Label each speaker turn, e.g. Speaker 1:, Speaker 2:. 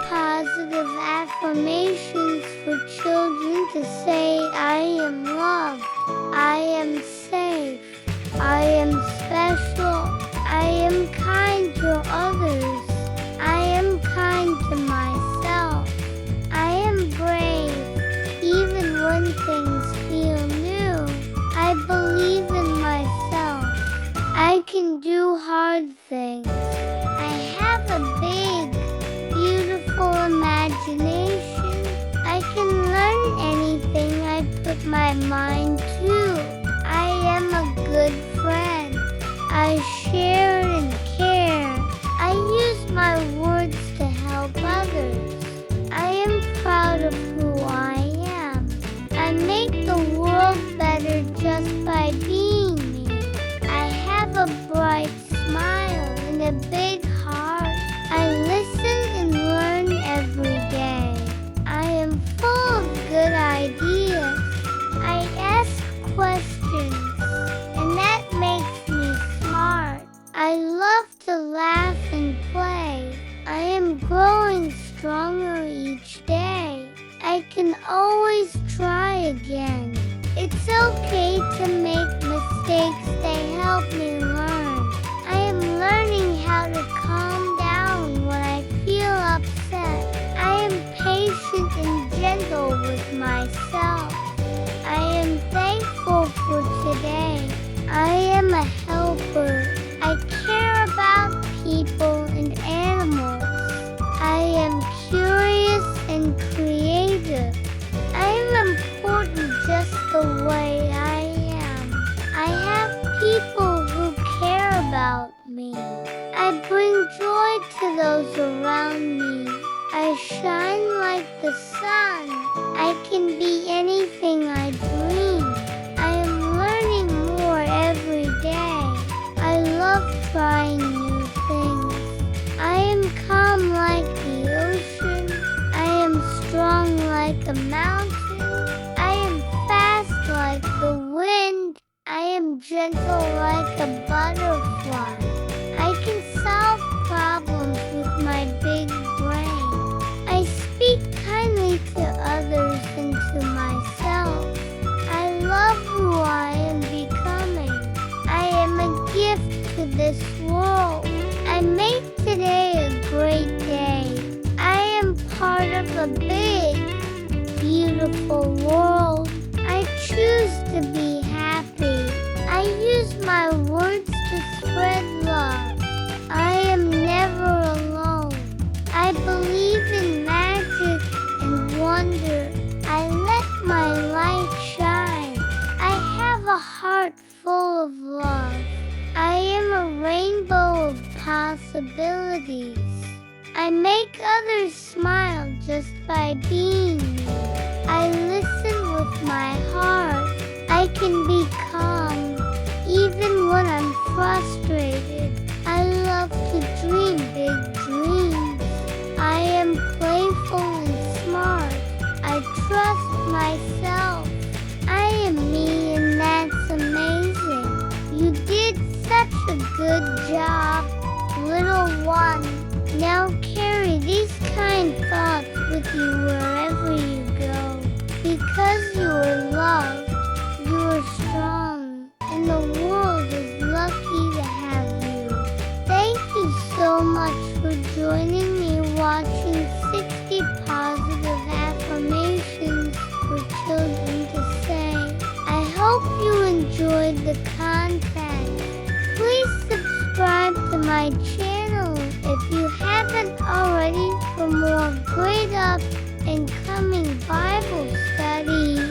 Speaker 1: positive affirmations for children to say, I am loved, I am safe, I am special, I am kind to others, I am kind to myself, I am brave, even when things feel new, I believe in myself, I can do hard things, I have a big, beautiful imagination, I can learn anything I put my mind to, I am a good friend, I share and care, I use my words to help others, I am proud of who I am, I make the world better just by being me, I have a bright smile and a big heart, I listen and learn every day, I am full of good ideas, I ask questions, and that makes me smart, I love to laugh and play, I am growing stronger each day, I can always try again, it's okay to make mistakes, they help me learn, I am learning how to calm down when I feel upset, I am patient and gentle with myself, I am thankful for today, I am a helper, I care about people and animals, I am curious and creative, I am important just the way I am, I have people who care about me, I bring joy to those around me, I shine like the sun, I can be anything I dream, I am learning more every day, I love trying new things, I am calm like the ocean, I am strong like a mountain, I am fast like the wind, I am gentle like a butterfly, I can solve problems with my big brain, I speak kindly to others and to myself, I love who I am becoming, I am a gift to this world, I make today a great day, I am part of a big, beautiful world, I choose to be happy, I use my words to spread love, I am never alone, I believe in magic and wonder, I let my light shine, I have a heart full of love, I am a rainbow of possibilities, I make others smile just by being me, I listen with my heart, I can be calm, even when I'm frustrated, I love to dream big dreams, I am playful and smart, I trust myself, I am me and that's amazing, you did such a good job, little one, now carry these kind thoughts with you wherever you go, because you are loved, you are strong, and the world is lucky to have you. Thank you so much for joining me watching 60 positive affirmations for children to say. I hope you enjoyed the content. Please subscribe to my channel if you haven't already for more grade up and coming Bible studies.